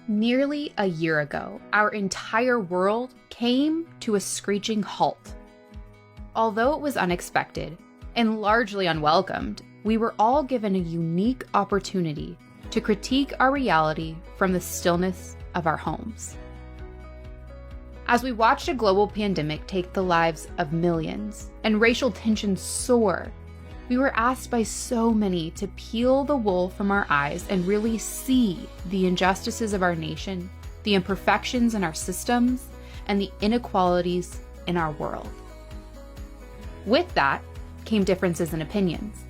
Nearly a year ago, our entire world came to a screeching halt. Although it was unexpected and largely unwelcomed, we were all given a unique opportunity to critique our reality from the stillness of our homes. As we watched a global pandemic take the lives of millions and racial tensions soar, we were asked by so many to peel the wool from our eyes and really see the injustices of our nation, the imperfections in our systems, and the inequalities in our world. With that came differences in opinions.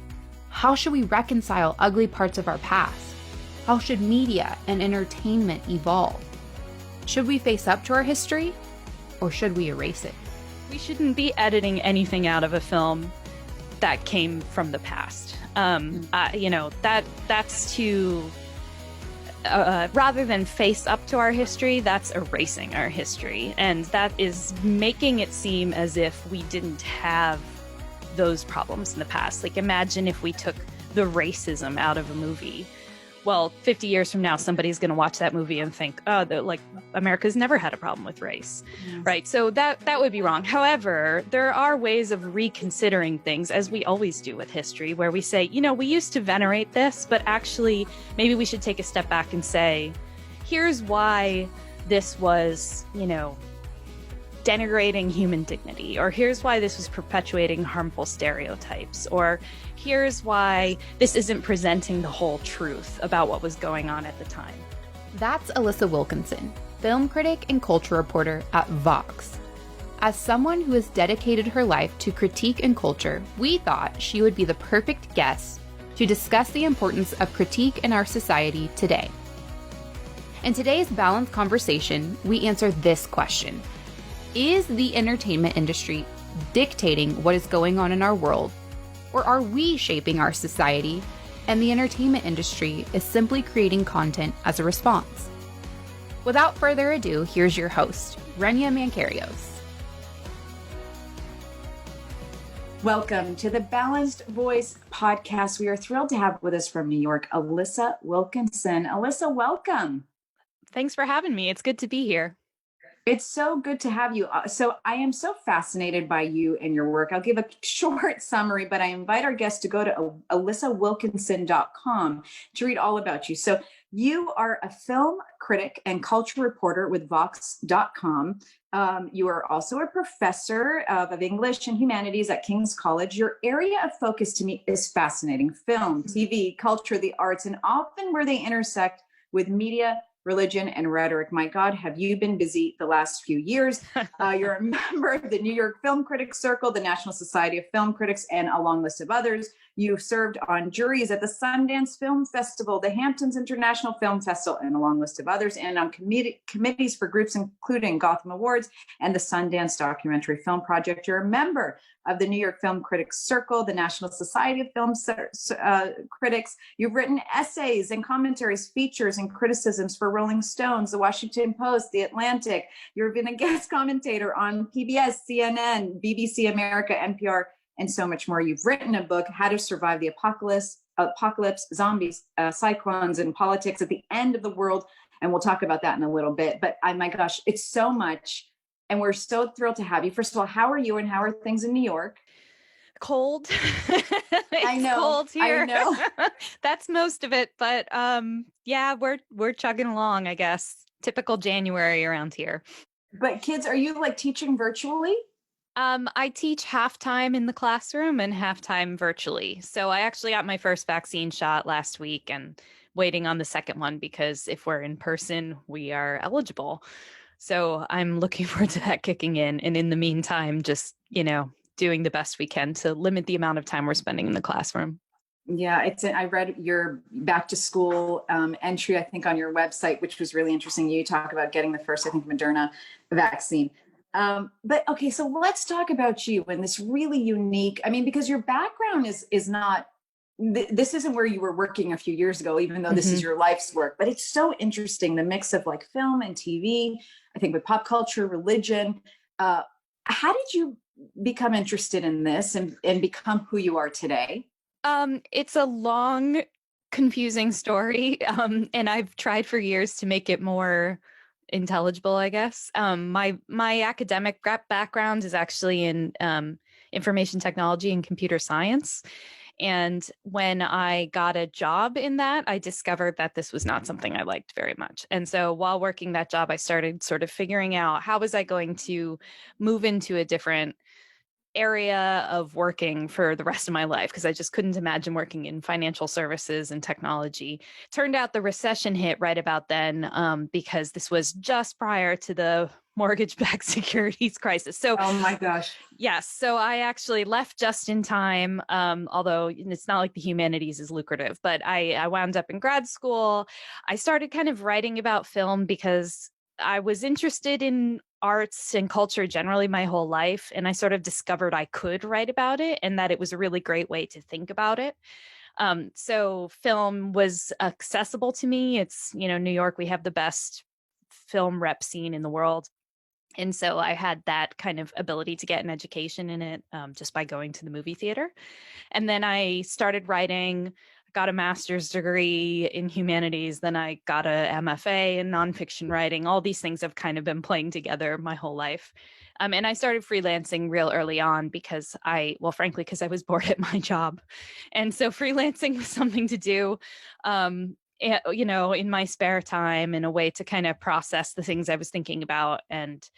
How should we reconcile ugly parts of our past? How should media and entertainment evolve? Should we face up to our history, or should we erase it? We shouldn't be editing anything out of a film that came from the past. That's to rather than face up to our history, that's erasing our history, and that is making it seem as if we didn't have those problems in the past. Like, imagine if we took the racism out of a movie. Well, 50 years from now, somebody's going to watch that movie and think, America's never had a problem with race, right? So that would be wrong. However, there are ways of reconsidering things, as we always do with history, where we say, we used to venerate this, but actually maybe we should take a step back and say, here's why this was, denigrating human dignity, or here's why this was perpetuating harmful stereotypes, or here's why this isn't presenting the whole truth about what was going on at the time. That's Alissa Wilkinson, film critic and culture reporter at Vox. As someone who has dedicated her life to critique and culture, we thought she would be the perfect guest to discuss the importance of critique in our society today. In today's balanced conversation, we answer this question. Is the entertainment industry dictating what is going on in our world, or are we shaping our society and the entertainment industry is simply creating content as a response? Without further ado, here's your host, Renia Mancarios. Welcome to the Balanced Voice podcast. We are thrilled to have with us from New York, Alissa Wilkinson. Alissa, welcome. Thanks for having me. It's good to be here. It's so good to have you. So I am so fascinated by you and your work. I'll give a short summary, but I invite our guests to go to alissawilkinson.com to read all about you. So you are a film critic and culture reporter with Vox.com. You are also a professor of English and Humanities at King's College. Your area of focus to me is fascinating. Film, TV, culture, the arts, and often where they intersect with media, religion, and rhetoric. My God, have you been busy the last few years? You're a member of the New York Film Critics Circle, the National Society of Film Critics, and a long list of others. You've served on juries at the Sundance Film Festival, the Hamptons International Film Festival, and a long list of others, and on committees for groups including Gotham Awards and the Sundance Documentary Film Project. You're a member of the New York Film Critics Circle, the National Society of Film Critics. You've written essays and commentaries, features, and criticisms for Rolling Stones, The Washington Post, The Atlantic. You've been a guest commentator on PBS, CNN, BBC America, NPR, and so much more. You've written a book, How to Survive the Apocalypse, Zombies, Cyclones, and Politics at the End of the World. And we'll talk about that in a little bit. But my gosh, it's so much. And we're so thrilled to have you. First of all, how are you and how are things in New York? Cold. I know. Cold here. I know. That's most of it. But we're chugging along, I guess. Typical January around here. But kids, are you like teaching virtually? I teach half-time in the classroom and half-time virtually. So I actually got my first vaccine shot last week and waiting on the second one because if we're in person, we are eligible. So I'm looking forward to that kicking in. And in the meantime, just, doing the best we can to limit the amount of time we're spending in the classroom. Yeah, I read your back to school entry, I think, on your website, which was really interesting. You talk about getting the first, I think, Moderna vaccine. But okay, so let's talk about you and this really unique, because your background is not, this isn't where you were working a few years ago, even though this is your life's work, but it's so interesting, the mix of like film and TV, I think with pop culture, religion. How did you become interested in this and become who you are today? It's a long confusing story. And I've tried for years to make it more intelligible, I guess. My academic background is actually in information technology and computer science. And when I got a job in that, I discovered that this was not something I liked very much. And so while working that job, I started sort of figuring out how was I going to move into a different area of working for the rest of my life, because I just couldn't imagine working in financial services and technology. Turned out the recession hit right about then, because this was just prior to the mortgage-backed securities crisis. So, oh my gosh. Yes. So I actually left just in time, although it's not like the humanities is lucrative, but I wound up in grad school. I started kind of writing about film because I was interested in arts and culture generally my whole life. And I sort of discovered I could write about it and that it was a really great way to think about it. So film was accessible to me. It's, New York, we have the best film rep scene in the world. And so I had that kind of ability to get an education in it just by going to the movie theater. And then I started writing, got a master's degree in humanities. Then I got a MFA in nonfiction writing. All these things have kind of been playing together my whole life. And I started freelancing real early on because frankly, because I was bored at my job. And so freelancing was something to do. In my spare time, in a way to kind of process the things I was thinking about. And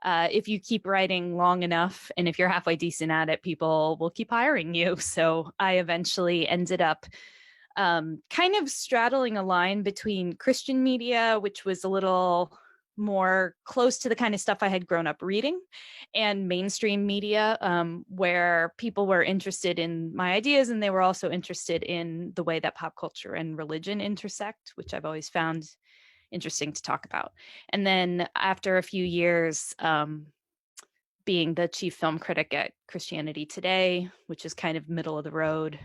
if you keep writing long enough, and if you're halfway decent at it, people will keep hiring you. So I eventually ended up kind of straddling a line between Christian media, which was a little more close to the kind of stuff I had grown up reading, and mainstream media, where people were interested in my ideas, and they were also interested in the way that pop culture and religion intersect, which I've always found interesting to talk about. And then after a few years, being the chief film critic at Christianity Today, which is kind of middle of the road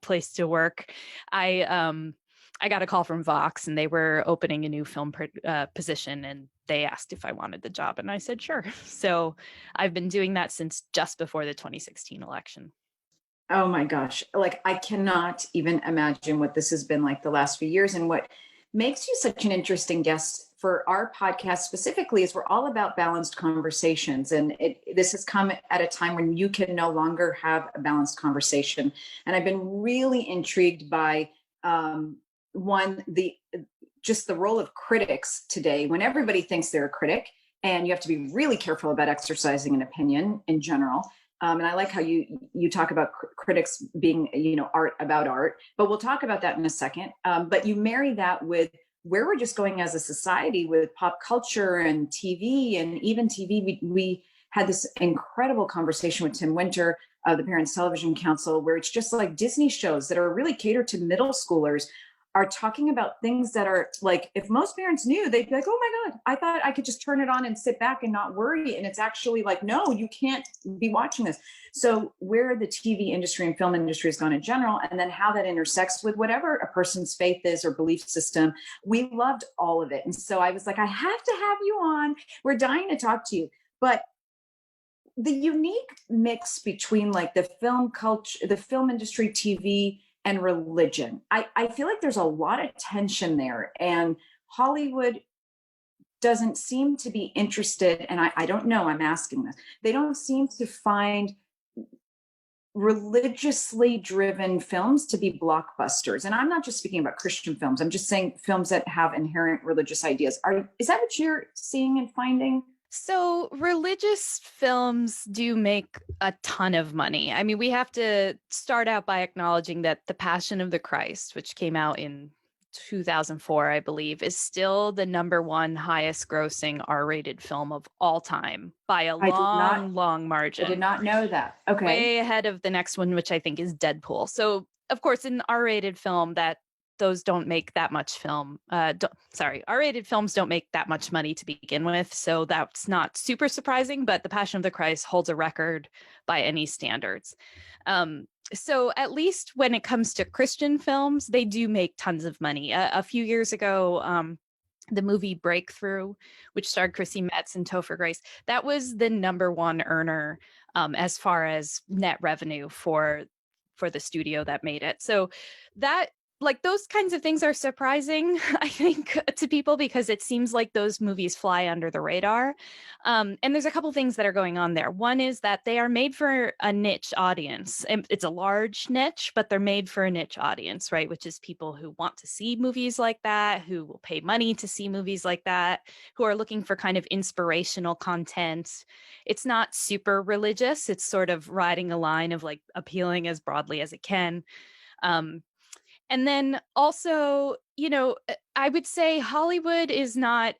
place to work, I got a call from Vox, and they were opening a new film position, and they asked if I wanted the job, and I said sure. So I've been doing that since just before the 2016 election. Oh my gosh. Like, I cannot even imagine what this has been like the last few years. And what makes you such an interesting guest for our podcast specifically is we're all about balanced conversations. And this has come at a time when you can no longer have a balanced conversation. And I've been really intrigued by just the role of critics today, when everybody thinks they're a critic, and you have to be really careful about exercising an opinion in general. And I like how you talk about critics being, art about art, but we'll talk about that in a second. But you marry that with where we're just going as a society with pop culture and TV, and even TV. We had this incredible conversation with Tim Winter of the Parents Television Council, where it's just like Disney shows that are really catered to middle schoolers are talking about things that are like, if most parents knew, they'd be like, oh my God, I thought I could just turn it on and sit back and not worry. And it's actually like, no, you can't be watching this. So where the TV industry and film industry has gone in general, and then how that intersects with whatever a person's faith is or belief system, we loved all of it. And so I was like, I have to have you on. We're dying to talk to you. But the unique mix between like the film culture, the film industry, TV, and religion. I feel like there's a lot of tension there, and Hollywood doesn't seem to be interested. And I don't know, I'm asking this. They don't seem to find religiously driven films to be blockbusters. And I'm not just speaking about Christian films. I'm just saying films that have inherent religious ideas. Is that what you're seeing and finding? So religious films do make a ton of money. I mean, we have to start out by acknowledging that The Passion of the Christ, which came out in 2004, I believe, is still the #1 highest grossing R-rated film of all time by a long margin. I did not know that. Okay. Way ahead of the next one, which I think is Deadpool. So, of course, in R-rated film, those don't make that much film. R-rated films don't make that much money to begin with. So that's not super surprising, but The Passion of the Christ holds a record by any standards. So at least when it comes to Christian films, they do make tons of money. A few years ago, the movie Breakthrough, which starred Chrissy Metz and Topher Grace, that was the #1 earner as far as net revenue for the studio that made it. So that like those kinds of things are surprising, I think, to people because it seems like those movies fly under the radar. And there's a couple things that are going on there. One is that they are made for a niche audience. And it's a large niche, but they're made for a niche audience, right? Which is people who want to see movies like that, who will pay money to see movies like that, who are looking for kind of inspirational content. It's not super religious. It's sort of riding a line of like appealing as broadly as it can. And then also, I would say Hollywood is not,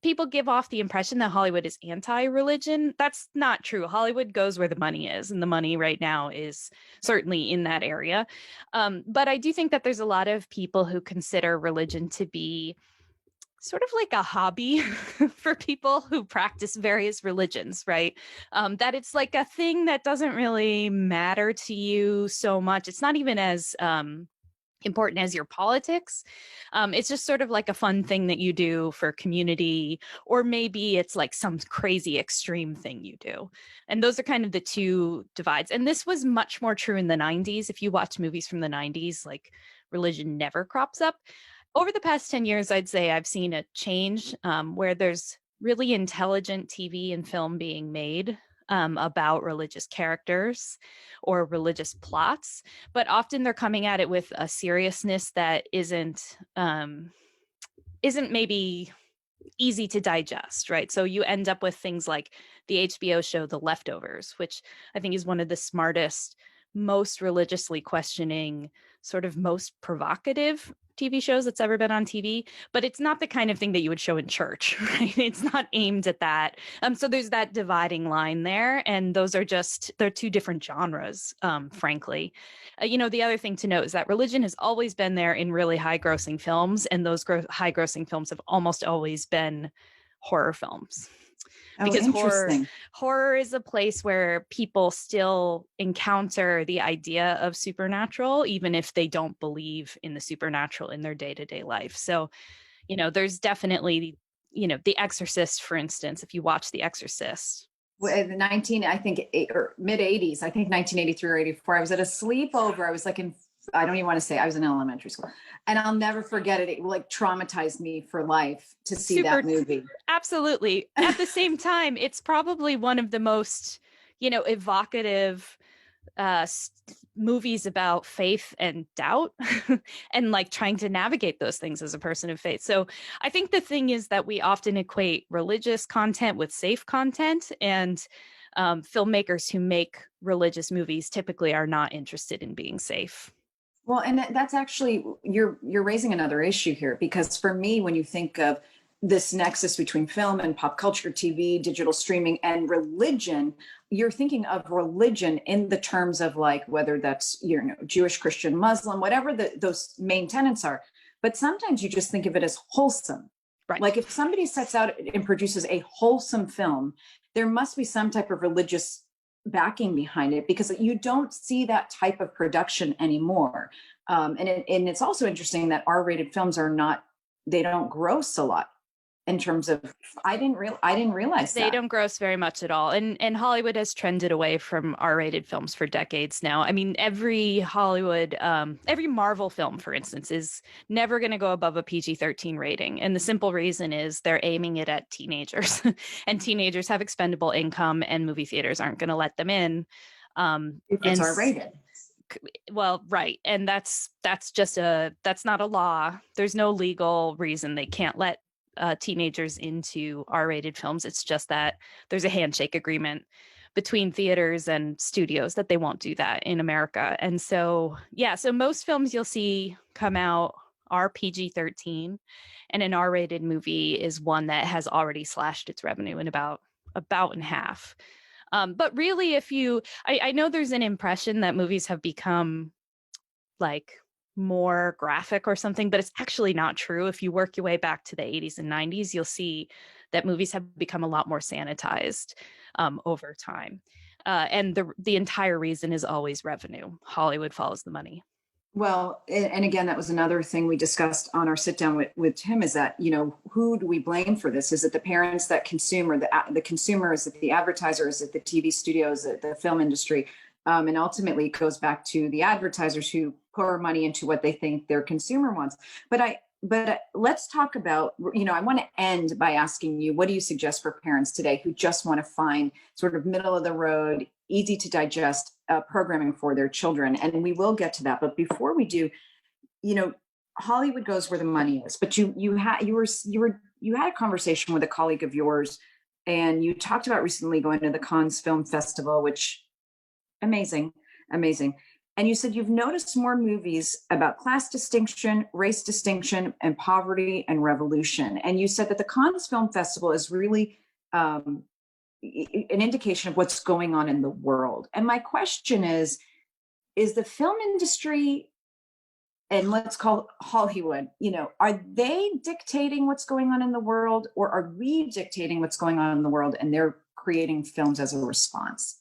people give off the impression that Hollywood is anti-religion. That's not true. Hollywood goes where the money is, and the money right now is certainly in that area. But I do think that there's a lot of people who consider religion to be sort of like a hobby for people who practice various religions, right? That it's like a thing that doesn't really matter to you so much. It's not even as important as your politics. It's just sort of like a fun thing that you do for community, or maybe it's like some crazy extreme thing you do. And those are kind of the two divides. And this was much more true in the 90s. If you watch movies from the 90s, like religion never crops up. Over the past 10 years, I'd say I've seen a change where there's really intelligent TV and film being made about religious characters or religious plots, but often they're coming at it with a seriousness that isn't maybe easy to digest, right? So you end up with things like the HBO show The Leftovers, which I think is one of the smartest, most religiously questioning, sort of most provocative TV shows that's ever been on TV, but it's not the kind of thing that you would show in church, right? It's not aimed at that. So there's that dividing line there, and those are they're two different genres, frankly. The other thing to note is that religion has always been there in really high-grossing films, and those high-grossing films have almost always been horror films. Because horror is a place where people still encounter the idea of supernatural, even if they don't believe in the supernatural in their day-to-day life. So, there's definitely, The Exorcist, for instance, if you watch The Exorcist. Well, the mid 80s, I think 1983 or 84, I was at a sleepover. I was like I don't even want to say, I was in elementary school, and I'll never forget it. It like traumatized me for life to see that movie. Absolutely. At the same time, it's probably one of the most, evocative movies about faith and doubt and like trying to navigate those things as a person of faith. So I think the thing is that we often equate religious content with safe content, and filmmakers who make religious movies typically are not interested in being safe. Well, and that's actually, you're raising another issue here, because for me, when you think of this nexus between film and pop culture, TV, digital streaming, and religion, you're thinking of religion in the terms of like, whether that's, Jewish, Christian, Muslim, whatever those main tenets are. But sometimes you just think of it as wholesome. Right. Like if somebody sets out and produces a wholesome film, there must be some type of religious backing behind it, because you don't see that type of production anymore. And it's also interesting that R-rated films they don't gross a lot in terms of, I didn't realize they don't gross very much at all. And Hollywood has trended away from R-rated films for decades now. I mean, every Marvel film, for instance, is never going to go above a PG-13 rating. And the simple reason is they're aiming it at teenagers and teenagers have expendable income and movie theaters aren't going to let them in. If it's R-rated. Well, right. And that's not a law. There's no legal reason they can't let teenagers into R-rated films. It's just that there's a handshake agreement between theaters and studios that they won't do that in America. And so, so most films you'll see come out are PG-13, and an R-rated movie is one that has already slashed its revenue in about in half. But really, I know there's an impression that movies have become like more graphic or something, but it's actually not true. If you work your way back to the 80s and 90s, you'll see that movies have become a lot more sanitized over time. And the entire reason is always revenue. Hollywood follows the money. Well, and again, that was another thing we discussed on our sit down with Tim, is that, who do we blame for this? Is it the parents that consume, or the consumer? Is it the advertiser? Is it the TV studios, the film industry? And ultimately it goes back to the advertisers who pour money into what they think their consumer wants. But let's talk about, I want to end by asking you, what do you suggest for parents today who just want to find sort of middle of the road, easy to digest programming for their children? And we will get to that. But before we do, Hollywood goes where the money is. But you had a conversation with a colleague of yours, and you talked about recently going to the Cannes Film Festival, which amazing. And you said you've noticed more movies about class distinction, race distinction, and poverty and revolution. And you said that the Cannes Film Festival is really an indication of what's going on in the world. And my question is the film industry, and let's call Hollywood, are they dictating what's going on in the world, or are we dictating what's going on in the world and they're creating films as a response?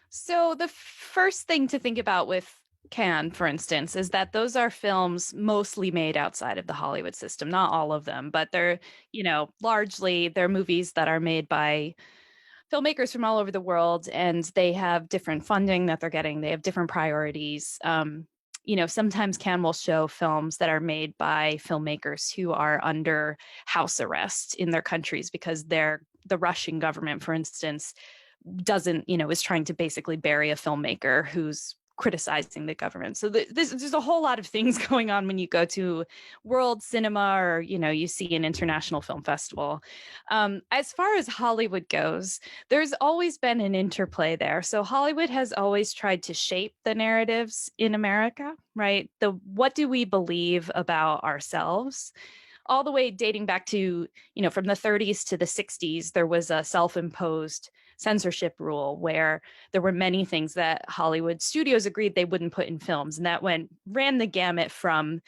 So the first thing to think about with Cannes, for instance, is that those are films mostly made outside of the Hollywood system. Not all of them, but they're, largely they're movies that are made by filmmakers from all over the world, and they have different funding that they're getting. They have different priorities. Sometimes Cannes will show films that are made by filmmakers who are under house arrest in their countries because the Russian government, for instance, is trying to basically bury a filmmaker who's criticizing the government. So there's a whole lot of things going on when you go to world cinema, or, you see an international film festival. As far as Hollywood goes, there's always been an interplay there. So Hollywood has always tried to shape the narratives in America, right? What do we believe about ourselves? All the way dating back to, from the 30s to the 60s, there was a self-imposed censorship rule where there were many things that Hollywood studios agreed they wouldn't put in films. And that ran the gamut from,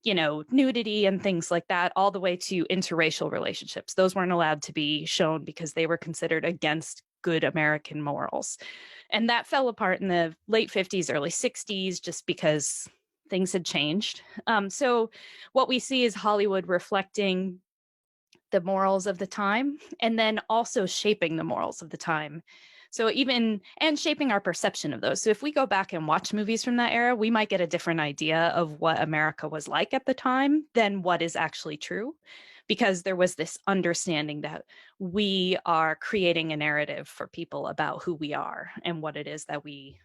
nudity and things like that, all the way to interracial relationships. Those weren't allowed to be shown because they were considered against good American morals. And that fell apart in the late 50s, early 60s, just because things had changed. So what we see is Hollywood reflecting the morals of the time, and then also shaping the morals of the time. So and shaping our perception of those. So if we go back and watch movies from that era, we might get a different idea of what America was like at the time than what is actually true, because there was this understanding that we are creating a narrative for people about who we are and what it is that we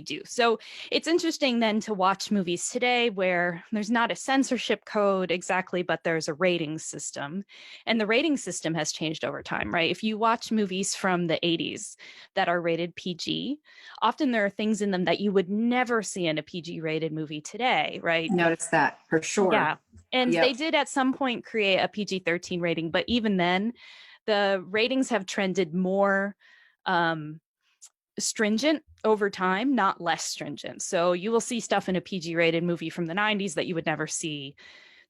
do. So it's interesting then to watch movies today where there's not a censorship code exactly, but there's a rating system. And the rating system has changed over time, right? If you watch movies from the 80s that are rated PG, often there are things in them that you would never see in a PG rated movie today, right? Notice that for sure. Yeah. And They did at some point create a PG-13 rating, but even then, the ratings have trended more stringent over time, not less stringent. So you will see stuff in a PG rated movie from the 90s that you would never see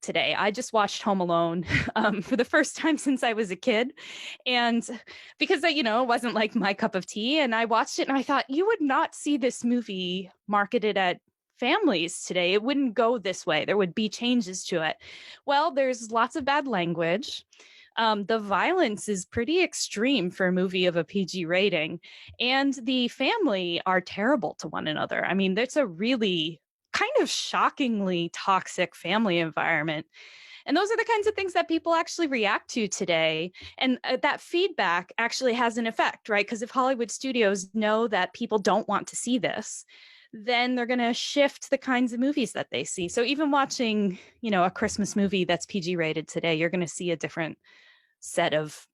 today. I just watched Home Alone for the first time since I was a kid. And because it wasn't like my cup of tea, and I watched it and I thought, you would not see this movie marketed at families today. It wouldn't go this way. There would be changes to it. Well, there's lots of bad language. The violence is pretty extreme for a movie of a PG rating, and the family are terrible to one another. I mean, it's a really kind of shockingly toxic family environment. And those are the kinds of things that people actually react to today. And that feedback actually has an effect, right? Because if Hollywood studios know that people don't want to see this, then they're going to shift the kinds of movies that they see. So even watching, a Christmas movie that's PG rated today, you're going to see a different set of,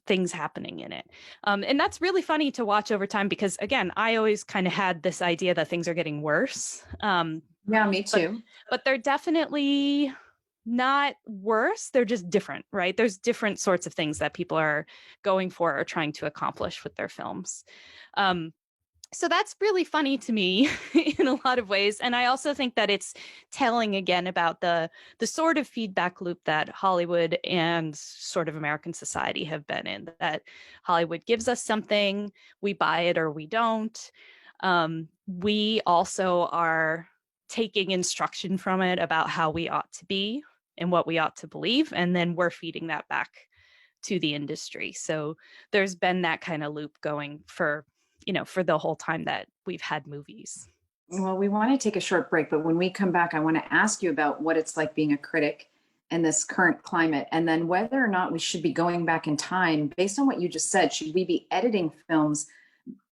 things happening in it. And that's really funny to watch over time because, again, I always kind of had this idea that things are getting worse. Yeah, me too. But they're definitely not worse. They're just different, right? There's different sorts of things that people are going for or trying to accomplish with their films. So that's really funny to me in a lot of ways. And I also think that it's telling again about the sort of feedback loop that Hollywood and sort of American society have been in, that Hollywood gives us something, we buy it or we don't. We also are taking instruction from it about how we ought to be and what we ought to believe. And then we're feeding that back to the industry. So there's been that kind of loop going for the whole time that we've had movies. Well, we want to take a short break, but when we come back, I want to ask you about what it's like being a critic in this current climate, and then whether or not we should be going back in time. Based on what you just said, should we be editing films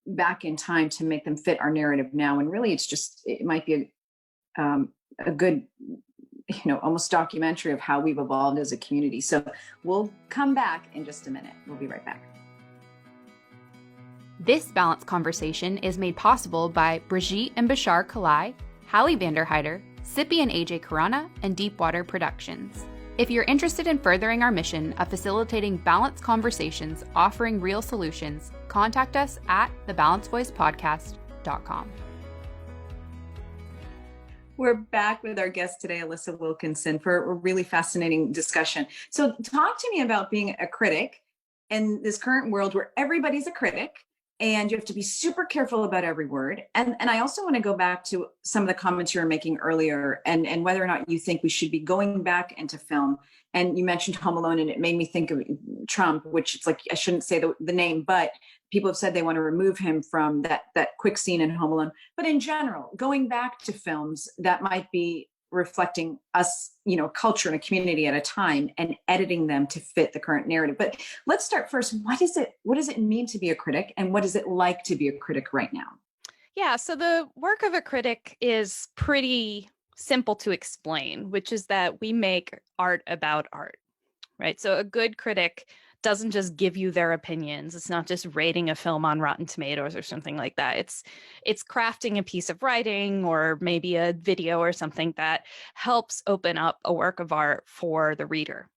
back in time to make them fit our narrative now? And really, it might be a good, almost documentary of how we've evolved as a community. So we'll come back in just a minute. We'll be right back. This balanced conversation is made possible by Brigitte and Bashar Kalai, Hallie Vanderheider, Sippy and AJ Corona, and Deepwater Productions. If you're interested in furthering our mission of facilitating balanced conversations, offering real solutions, contact us at thebalancedvoicepodcast.com. We're back with our guest today, Alissa Wilkinson, for a really fascinating discussion. So talk to me about being a critic in this current world where everybody's a critic and you have to be super careful about every word. And I also want to go back to some of the comments you were making earlier and whether or not you think we should be going back into film. And you mentioned Home Alone, and it made me think of Trump, which it's like, I shouldn't say the name, but people have said they want to remove him from that quick scene in Home Alone. But in general, going back to films that might be reflecting us, culture and a community at a time, and editing them to fit the current narrative. But let's start first. What does it mean to be a critic, and what is it like to be a critic right now? Yeah, so the work of a critic is pretty simple to explain, which is that we make art about art, right? So a good critic doesn't just give you their opinions. It's not just rating a film on Rotten Tomatoes or something like that. It's crafting a piece of writing or maybe a video or something that helps open up a work of art for the reader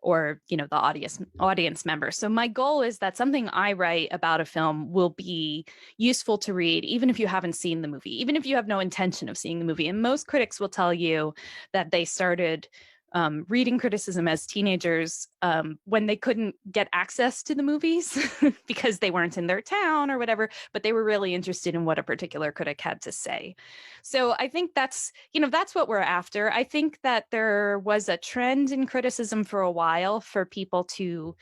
or, the audience member. So my goal is that something I write about a film will be useful to read, even if you haven't seen the movie, even if you have no intention of seeing the movie. And most critics will tell you that they started reading criticism as teenagers when they couldn't get access to the movies because they weren't in their town or whatever, but they were really interested in what a particular critic had to say. So I think that's what we're after. I think that there was a trend in criticism for a while for people to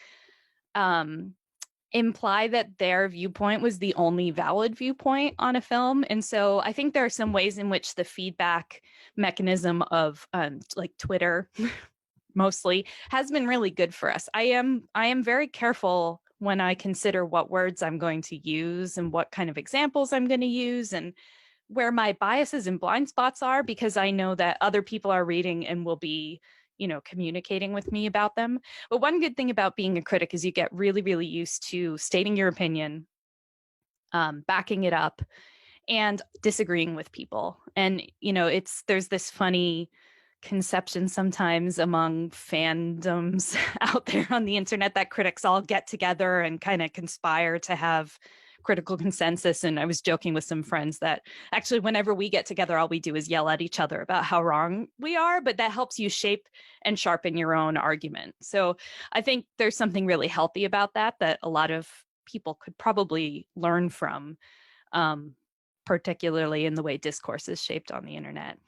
imply that their viewpoint was the only valid viewpoint on a film. And so I think there are some ways in which the feedback mechanism of like Twitter mostly has been really good for us. I am very careful when I consider what words I'm going to use and what kind of examples I'm going to use and where my biases and blind spots are, because I know that other people are reading and will be communicating with me about them. But one good thing about being a critic is you get really, really used to stating your opinion, backing it up, and disagreeing with people. And, there's this funny conception sometimes among fandoms out there on the internet that critics all get together and kind of conspire to have critical consensus. And I was joking with some friends that actually whenever we get together, all we do is yell at each other about how wrong we are, but that helps you shape and sharpen your own argument. So I think there's something really healthy about that a lot of people could probably learn from, particularly in the way discourse is shaped on the internet.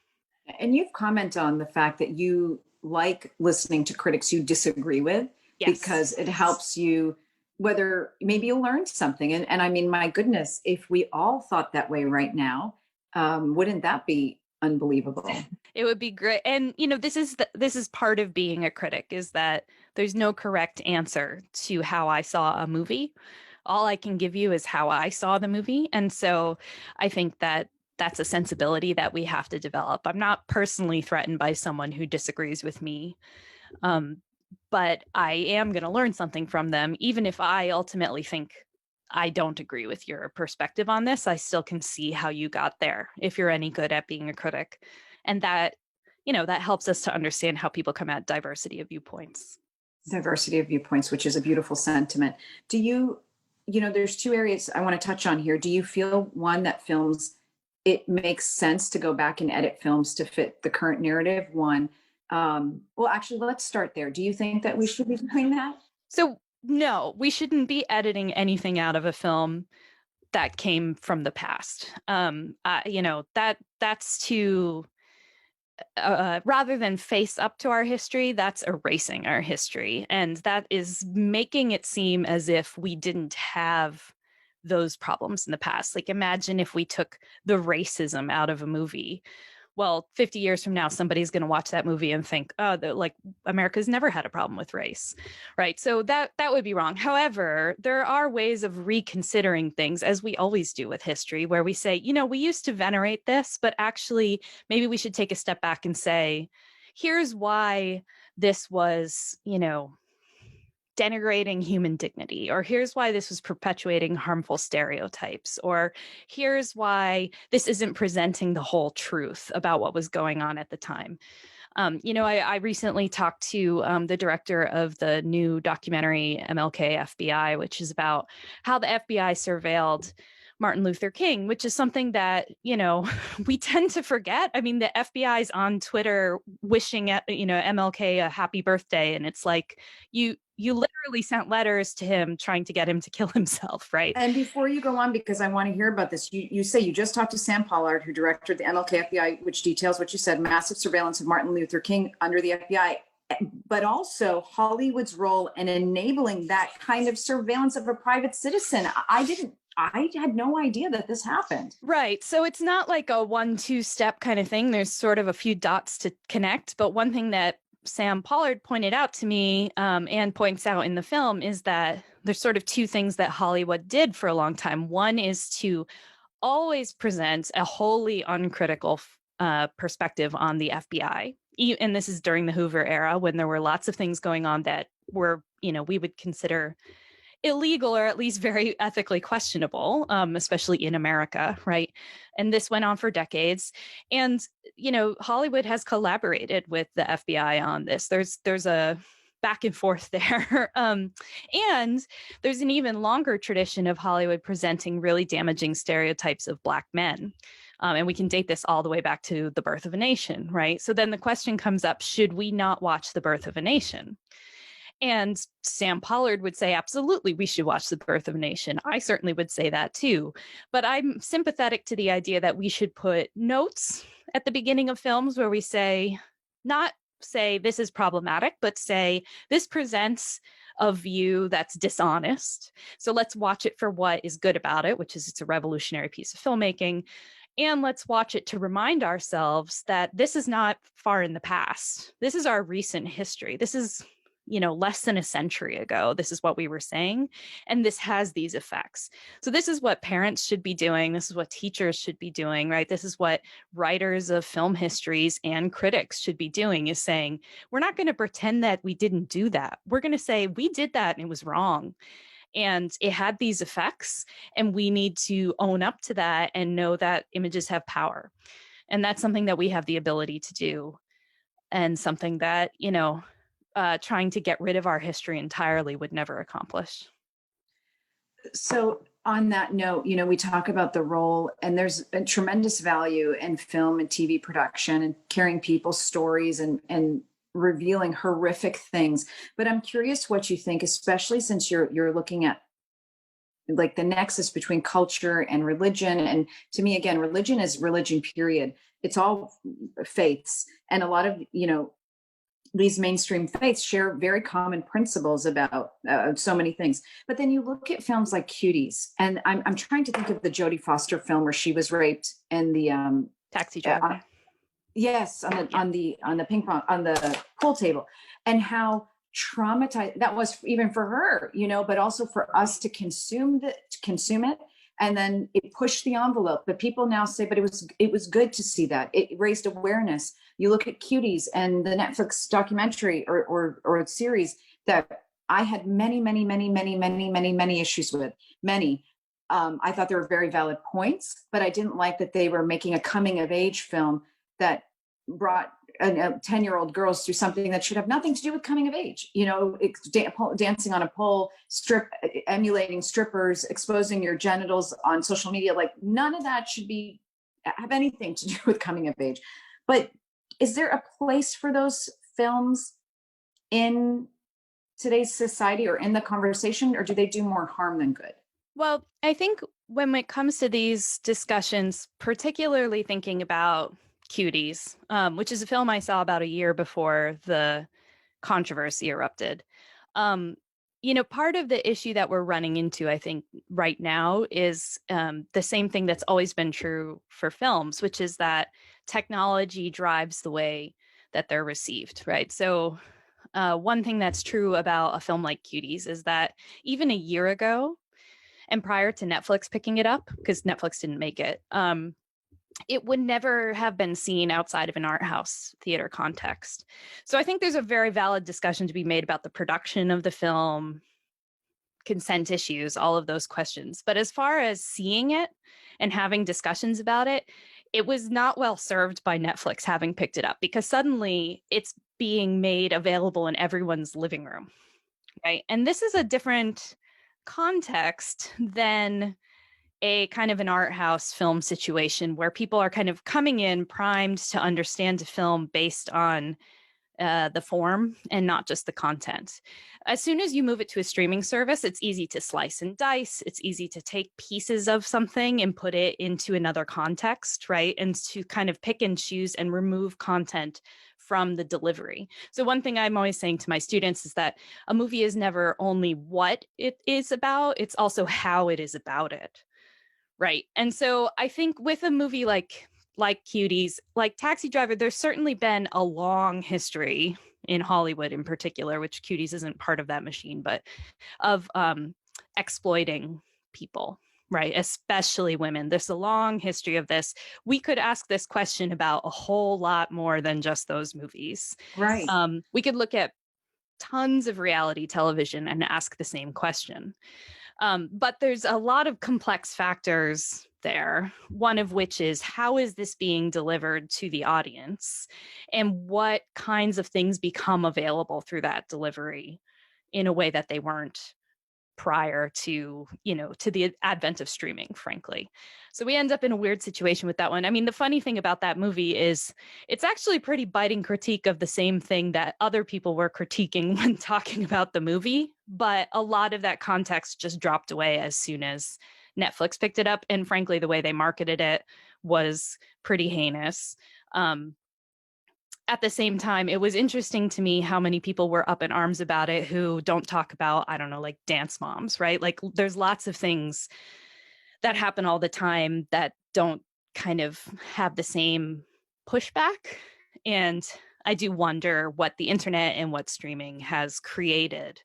And you've commented on the fact that you like listening to critics you disagree with, yes, because it helps you, whether maybe you'll learn something. And I mean, my goodness, if we all thought that way right now, wouldn't that be unbelievable? It would be great. And, this is part of being a critic, is that there's no correct answer to how I saw a movie. All I can give you is how I saw the movie. And so I think that that's a sensibility that we have to develop. I'm not personally threatened by someone who disagrees with me. But I am going to learn something from them. Even if I ultimately think I don't agree with your perspective on this, I still can see how you got there if you're any good at being a critic. And that, that helps us to understand how people come at diversity of viewpoints. Diversity of viewpoints, which is a beautiful sentiment. Do you, there's two areas I want to touch on here. Do you feel, one, that it makes sense to go back and edit films to fit the current narrative? One, well, actually, let's start there. Do you think that we should be doing that? So no, we shouldn't be editing anything out of a film that came from the past. That's to, rather than face up to our history, that's erasing our history. And that is making it seem as if we didn't have those problems in the past. Like, imagine if we took the racism out of a movie. Well, 50 years from now, somebody's going to watch that movie and think, oh, like America's never had a problem with race, right? So that would be wrong. However, there are ways of reconsidering things, as we always do with history, where we say, we used to venerate this, but actually maybe we should take a step back and say, here's why this was, denigrating human dignity, or here's why this was perpetuating harmful stereotypes, or here's why this isn't presenting the whole truth about what was going on at the time. I recently talked to the director of the new documentary MLK FBI, which is about how the FBI surveilled Martin Luther King, which is something that, we tend to forget. I mean, the FBI's on Twitter wishing MLK a happy birthday. And it's like, you literally sent letters to him trying to get him to kill himself, right? And before you go on, because I want to hear about this, you say you just talked to Sam Pollard, who directed the MLK FBI, which details what you said, massive surveillance of Martin Luther King under the FBI, but also Hollywood's role in enabling that kind of surveillance of a private citizen. I had no idea that this happened. Right. So it's not like a 1-2 step kind of thing. There's sort of a few dots to connect. But one thing that Sam Pollard pointed out to me and points out in the film is that there's sort of two things that Hollywood did for a long time. One is to always present a wholly uncritical perspective on the FBI. And this is during the Hoover era, when there were lots of things going on that were, we would consider illegal, or at least very ethically questionable, especially in America, right? And this went on for decades. And, Hollywood has collaborated with the FBI on this. There's a back and forth there. And there's an even longer tradition of Hollywood presenting really damaging stereotypes of Black men. And we can date this all the way back to The Birth of a Nation, right? So then the question comes up, should we not watch The Birth of a Nation? And Sam Pollard would say, absolutely, we should watch The Birth of a Nation. I certainly would say that too. But I'm sympathetic to the idea that we should put notes at the beginning of films where we say, not say this is problematic, but say this presents a view that's dishonest. So let's watch it for what is good about it, which is it's a revolutionary piece of filmmaking. And let's watch it to remind ourselves that this is not far in the past. This is our recent history. This is less than a century ago. This is what we were saying. And this has these effects. So this is what parents should be doing. This is what teachers should be doing, right? This is what writers of film histories and critics should be doing, is saying, we're not going to pretend that we didn't do that. We're going to say we did that and it was wrong. And it had these effects, and we need to own up to that and know that images have power. And that's something that we have the ability to do, and something that, trying to get rid of our history entirely would never accomplish. So on that note, we talk about the role, and there's a tremendous value in film and TV production and carrying people's stories and revealing horrific things. But I'm curious what you think, especially since you're looking at like the nexus between culture and religion. And to me, again, religion is religion, period. It's all faiths. And a lot of, these mainstream faiths share very common principles about so many things. But then you look at films like Cuties, and I'm trying to think of the Jodie Foster film where she was raped in the Taxi Driver. Yes, on the ping pong, on the pool table, and how traumatized that was, even for her, but also for us to consume it. And then it pushed the envelope. But people now say, but it was good to see that. It raised awareness. You look at Cuties and the Netflix documentary or series that I had many issues with. Many. I thought there were very valid points, but I didn't like that they were making a coming of age film that brought 10-year-old girls through something that should have nothing to do with coming of age. Dancing on a pole, emulating strippers, exposing your genitals on social media. Like, none of that should have anything to do with coming of age. But is there a place for those films in today's society or in the conversation, or do they do more harm than good? Well, I think when it comes to these discussions, particularly thinking about Cuties, which is a film I saw about a year before the controversy erupted. part of the issue that we're running into, I think, right now is the same thing that's always been true for films, which is that technology drives the way that they're received, right? So one thing that's true about a film like Cuties is that even a year ago, and prior to Netflix picking it up, because Netflix didn't make it, it would never have been seen outside of an art house theater context. So I think there's a very valid discussion to be made about the production of the film, consent issues, all of those questions. But as far as seeing it and having discussions about it, it was not well served by Netflix having picked it up, because suddenly it's being made available in everyone's living room, right? And this is a different context than a kind of an art house film situation where people are kind of coming in primed to understand a film based on the form and not just the content. As soon as you move it to a streaming service, it's easy to slice and dice. It's easy to take pieces of something and put it into another context, right? And to kind of pick and choose and remove content from the delivery. So one thing I'm always saying to my students is that a movie is never only what it is about, it's also how it is about it. Right. And so I think with a movie like Cuties, like Taxi Driver, there's certainly been a long history in Hollywood in particular, which Cuties isn't part of that machine, but of exploiting people, right? Especially women. There's a long history of this. We could ask this question about a whole lot more than just those movies. Right. We could look at tons of reality television and ask the same question. But there's a lot of complex factors there, one of which is how is this being delivered to the audience and what kinds of things become available through that delivery in a way that they weren't prior to, to the advent of streaming, frankly. So we end up in a weird situation with that one. I mean, the funny thing about that movie is it's actually a pretty biting critique of the same thing that other people were critiquing when talking about the movie. But a lot of that context just dropped away as soon as Netflix picked it up. And frankly, the way they marketed it was pretty heinous. At the same time, it was interesting to me how many people were up in arms about it who don't talk about, I don't know, like dance moms, right? Like there's lots of things that happen all the time that don't kind of have the same pushback. And I do wonder what the internet and what streaming has created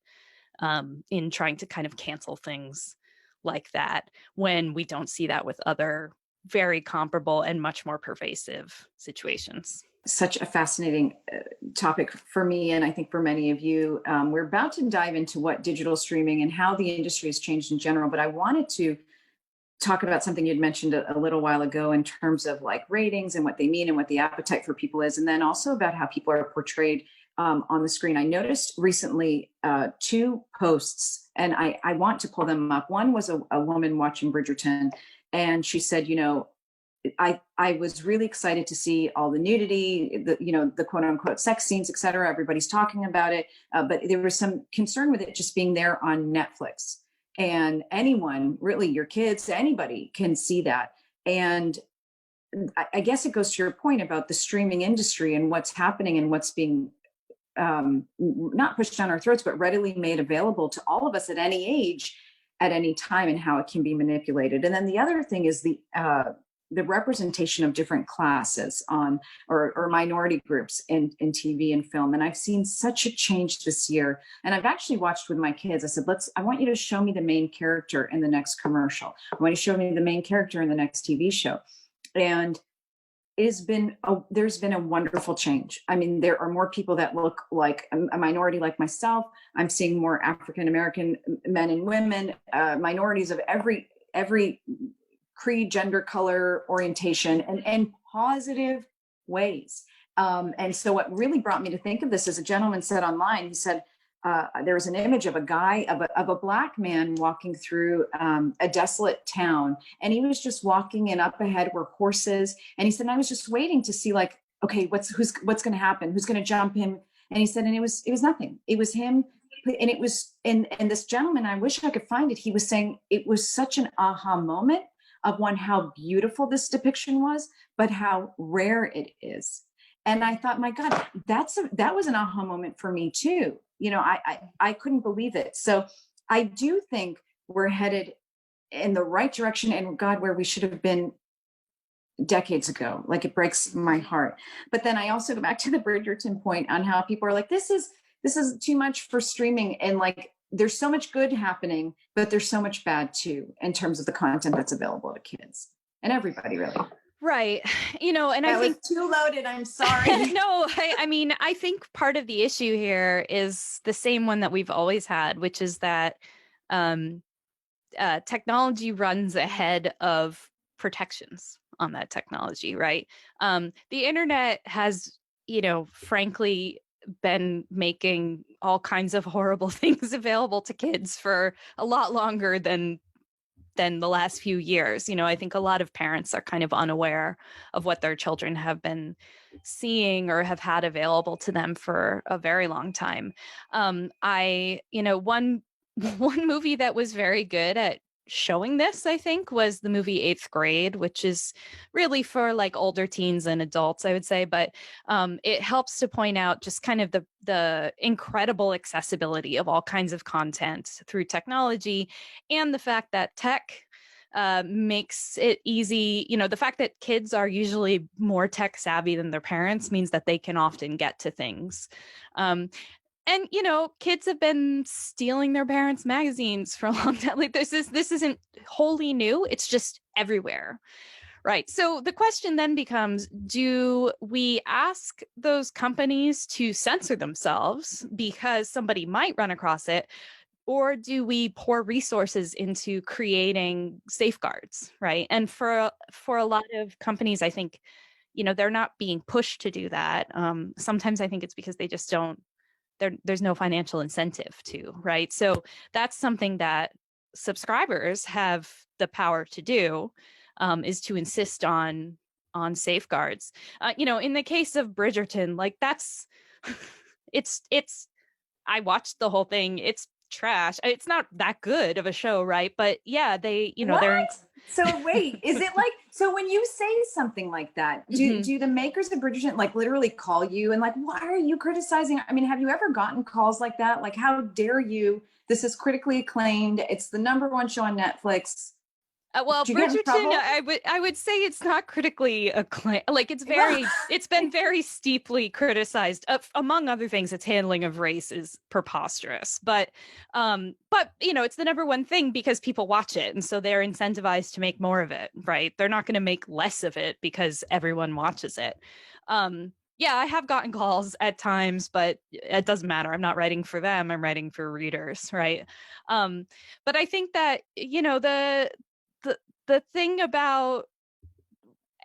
in trying to kind of cancel things like that when we don't see that with other very comparable and much more pervasive situations. Such a fascinating topic for me, and I think for many of you. We're about to dive into what digital streaming and how the industry has changed in general, but I wanted to talk about something you'd mentioned a little while ago in terms of like ratings and what they mean and what the appetite for people is, and then also about how people are portrayed on the screen. I noticed recently 2 posts, and I want to pull them up. One was a woman watching Bridgerton, and she said, I was really excited to see all the nudity, the quote unquote sex scenes, et cetera. Everybody's talking about it. But there was some concern with it just being there on Netflix, and anyone, really your kids, anybody can see that. And I guess it goes to your point about the streaming industry and what's happening and what's being not pushed down our throats, but readily made available to all of us at any age, at any time, and how it can be manipulated. And then the other thing is the representation of different classes on or minority groups in TV and film. And I've seen such a change this year. And I've actually watched with my kids. I said, I want you to show me the main character in the next commercial. I want you to show me the main character in the next TV show. And there's been a wonderful change. I mean, there are more people that look like a minority like myself. I'm seeing more African-American men and women, minorities of every creed, gender, color, orientation, and positive ways. And so what really brought me to think of this is a gentleman said online, he said, there was an image of a guy, of a Black man walking through a desolate town. And he was just walking, and up ahead were horses. And he said, I was just waiting to see, like, okay, what's going to happen? Who's going to jump him? And he said, and it was nothing. It was him. And it was, and this gentleman, I wish I could find it. He was saying it was such an aha moment of how beautiful this depiction was, but how rare it is. And I thought, my God, that was an aha moment for me too. I couldn't believe it. So I do think we're headed in the right direction, and God, where we should have been decades ago. Like, it breaks my heart. But then I also go back to the Bridgerton point on how people are like, this is too much for streaming. And like, there's so much good happening, but there's so much bad too, in terms of the content that's available to kids and everybody, really. Right. And that I think was too loaded. I'm sorry. No, I mean, I think part of the issue here is the same one that we've always had, which is that technology runs ahead of protections on that technology, right? The internet has, frankly, been making all kinds of horrible things available to kids for a lot longer than the last few years. I think a lot of parents are kind of unaware of what their children have been seeing or have had available to them for a very long time. One movie that was very good at showing this, I think, was the movie 8th Grade, which is really for like older teens and adults, I would say. But it helps to point out just kind of the incredible accessibility of all kinds of content through technology, and the fact that tech makes it easy. The fact that kids are usually more tech savvy than their parents means that they can often get to things. And, kids have been stealing their parents' magazines for a long time. Like, this isn't wholly new. It's just everywhere. Right. So the question then becomes, do we ask those companies to censor themselves because somebody might run across it? Or do we pour resources into creating safeguards? Right. And for a lot of companies, I think, they're not being pushed to do that. Sometimes I think it's because they just don't. There's no financial incentive to, right? So that's something that subscribers have the power to do, is to insist on safeguards. In the case of Bridgerton, like it's I watched the whole thing. It's trash. It's not that good of a show, right? But yeah, they're. So wait, is it like, so when you say something like that, do the makers of Bridgerton like literally call you and like, why are you criticizing? I mean, have you ever gotten calls like that? Like, how dare you? This is critically acclaimed. It's the #1 show on Netflix. Well, Bridgerton, I would say it's not critically acclaimed. Like, it's been very steeply criticized. Among other things, its handling of race is preposterous. But it's the #1 thing because people watch it, and so they're incentivized to make more of it, right? They're not going to make less of it because everyone watches it. Yeah, I have gotten calls at times, but it doesn't matter. I'm not writing for them. I'm writing for readers, right? But I think that the thing about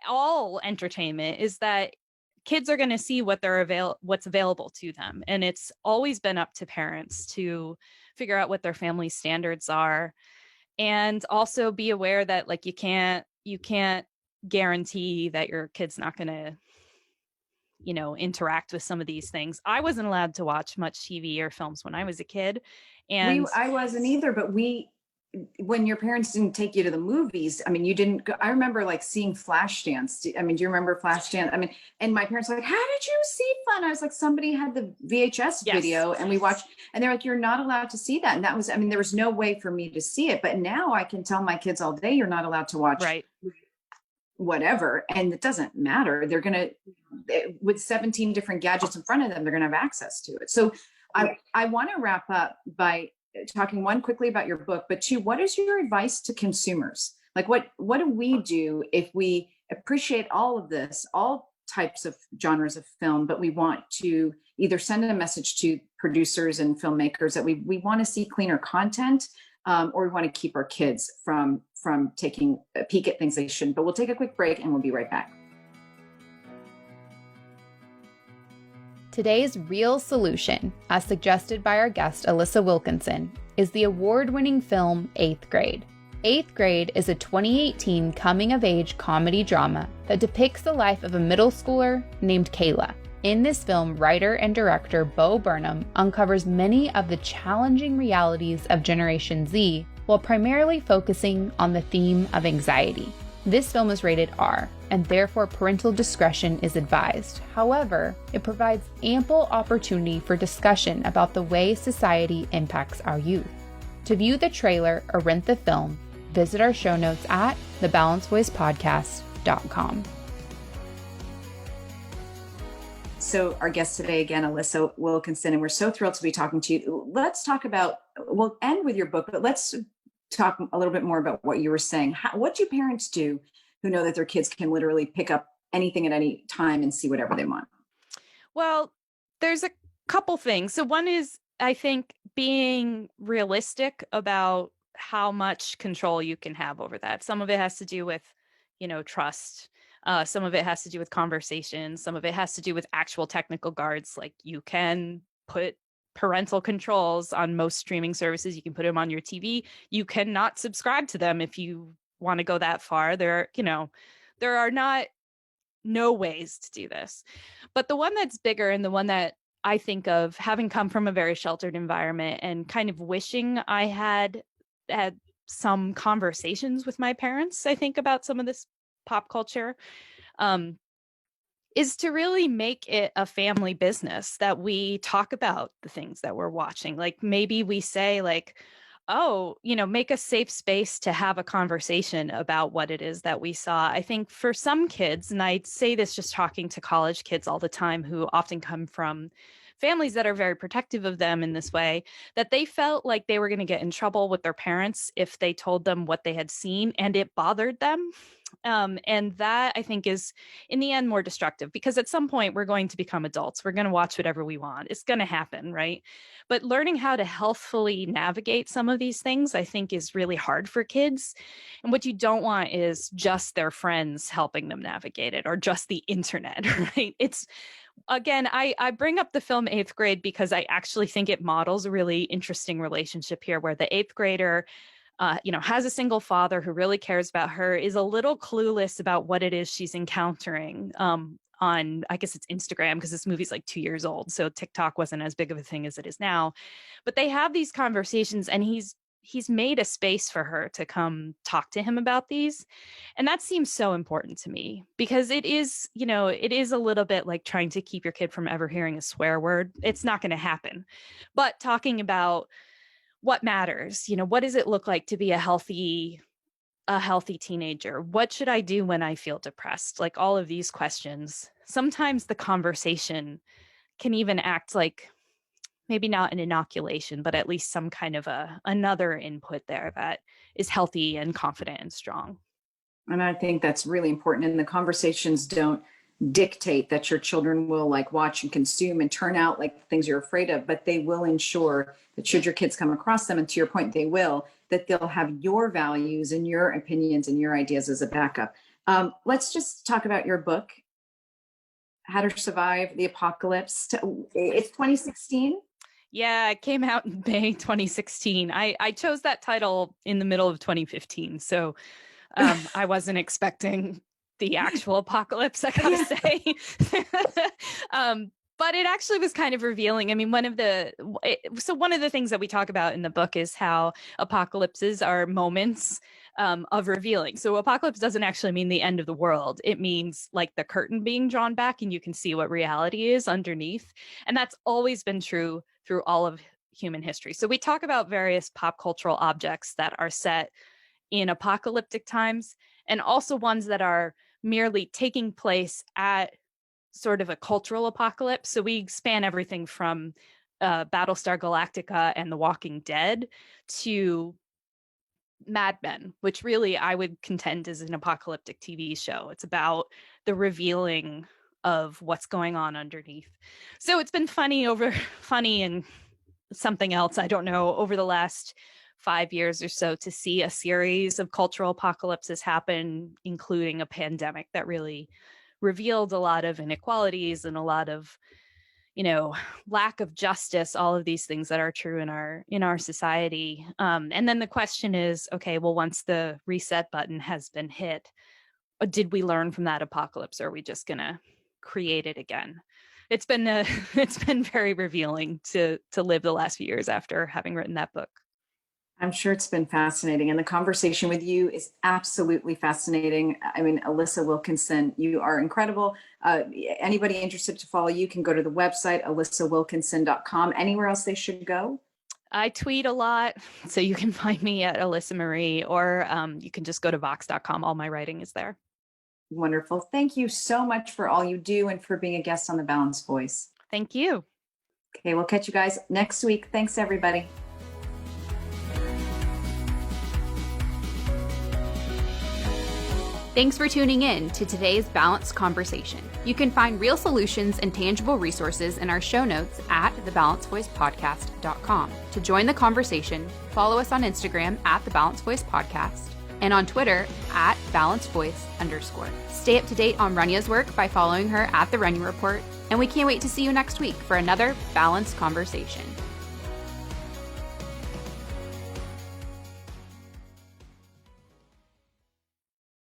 all entertainment is that kids are going to see what's available to them, and it's always been up to parents to figure out what their family standards are, and also be aware that like you can't guarantee that your kid's not going to interact with some of these things. I wasn't allowed to watch much TV or films when I was a kid, and I wasn't either, but when your parents didn't take you to the movies, I mean, you didn't go. I remember like seeing Flashdance. I mean, do you remember Flashdance? I mean, and my parents were like, how did you see Fun? I was like, somebody had the VHS video and we watched, and they're like, you're not allowed to see that. And that was, I mean, there was no way for me to see it, but now I can tell my kids all day, you're not allowed to watch whatever. And it doesn't matter. They're going to, with 17 different gadgets in front of them, they're going to have access to it. So I want to wrap up by talking, one, quickly about your book, but two, what is your advice to consumers? Like, what do we do if we appreciate all of this, all types of genres of film, but we want to either send a message to producers and filmmakers that we want to see cleaner content, or we want to keep our kids from taking a peek at things they shouldn't? But we'll take a quick break and we'll be right back. Today's real solution, as suggested by our guest Alissa Wilkinson, is the award-winning film 8th Grade. 8th Grade is a 2018 coming-of-age comedy drama that depicts the life of a middle schooler named Kayla. In this film, writer and director Bo Burnham uncovers many of the challenging realities of Generation Z while primarily focusing on the theme of anxiety. This film is rated R, and therefore parental discretion is advised. However, it provides ample opportunity for discussion about the way society impacts our youth. To view the trailer or rent the film, visit our show notes at thebalancedvoicepodcast.com. So our guest today, again, Alissa Wilkinson, and we're so thrilled to be talking to you. Let's talk about, we'll end with your book, but let's talk a little bit more about what you were saying. What do parents do who know that their kids can literally pick up anything at any time and see whatever they want? Well, there's a couple things. So one is, I think, being realistic about how much control you can have over that. Some of it has to do with, trust. Some of it has to do with conversation. Some of it has to do with actual technical guards. Like, you can put parental controls on most streaming services. You can put them on your TV. You cannot subscribe to them if you want to go that far. There are not no ways to do this. But the one that's bigger, and the one that I think of, having come from a very sheltered environment and kind of wishing I had some conversations with my parents, I think, about some of this pop culture, is to really make it a family business, that we talk about the things that we're watching. Like, maybe we say, like, oh, make a safe space to have a conversation about what it is that we saw. I think for some kids, and I say this just talking to college kids all the time who often come from families that are very protective of them in this way, that they felt like they were going to get in trouble with their parents if they told them what they had seen, and it bothered them. And that, I think, is in the end more destructive, because at some point we're going to become adults. We're going to watch whatever we want. It's going to happen, right? But learning how to healthfully navigate some of these things, I think, is really hard for kids. And what you don't want is just their friends helping them navigate it, or just the internet, right? It's, again, I bring up the film Eighth Grade because I actually think it models a really interesting relationship here, where the eighth grader has a single father who really cares about her, is a little clueless about what it is she's encountering on, I guess it's Instagram, because this movie's like 2 years old. So TikTok wasn't as big of a thing as it is now. But they have these conversations, and he's made a space for her to come talk to him about these. And that seems so important to me, because it is a little bit like trying to keep your kid from ever hearing a swear word. It's not going to happen. But talking about what matters, what does it look like to be a healthy teenager? What should I do when I feel depressed? Like, all of these questions. Sometimes the conversation can even act like, maybe not an inoculation, but at least some kind of another input there that is healthy and confident and strong. And I think that's really important. And the conversations don't dictate that your children will like watch and consume and turn out like things you're afraid of, but they will ensure that should your kids come across them, and to your point, they will, that they'll have your values and your opinions and your ideas as a backup. Let's just talk about your book, How to Survive the Apocalypse. It's 2016. Yeah, it came out in May 2016. I chose that title in the middle of 2015. So I wasn't expecting the actual apocalypse, I gotta say. But it actually was kind of revealing. I mean, one of the things that we talk about in the book is how apocalypses are moments of revealing. So apocalypse doesn't actually mean the end of the world. It means like the curtain being drawn back and you can see what reality is underneath. And that's always been true through all of human history. So we talk about various pop cultural objects that are set in apocalyptic times, and also ones that are merely taking place at sort of a cultural apocalypse. So we span everything from Battlestar Galactica and The Walking Dead to Mad Men, which really I would contend is an apocalyptic TV show. It's about the revealing of what's going on underneath. So it's been funny and something else, I don't know, over the last 5 years or so to see a series of cultural apocalypses happen, including a pandemic that really revealed a lot of inequalities and a lot of, lack of justice, all of these things that are true in our society. And then the question is, okay, well, once the reset button has been hit, did we learn from that apocalypse, or are we just gonna create it again? It's been very revealing to live the last few years after having written that book. I'm sure it's been fascinating. And the conversation with you is absolutely fascinating. I mean, Alissa Wilkinson, you are incredible. Anybody interested to follow you can go to the website, alissawilkinson.com. Anywhere else they should go? I tweet a lot, so you can find me at Alissa Marie, or you can just go to vox.com. All my writing is there. Wonderful. Thank you so much for all you do and for being a guest on The Balanced Voice. Thank you. Okay, we'll catch you guys next week. Thanks, everybody. Thanks for tuning in to today's Balanced Conversation. You can find real solutions and tangible resources in our show notes at thebalancedvoicepodcast.com. To join the conversation, follow us on Instagram at The Balanced Voice Podcast and on Twitter at @BalanceVoice_. Stay up to date on Runya's work by following her at The Runya Report, and we can't wait to see you next week for another Balanced Conversation.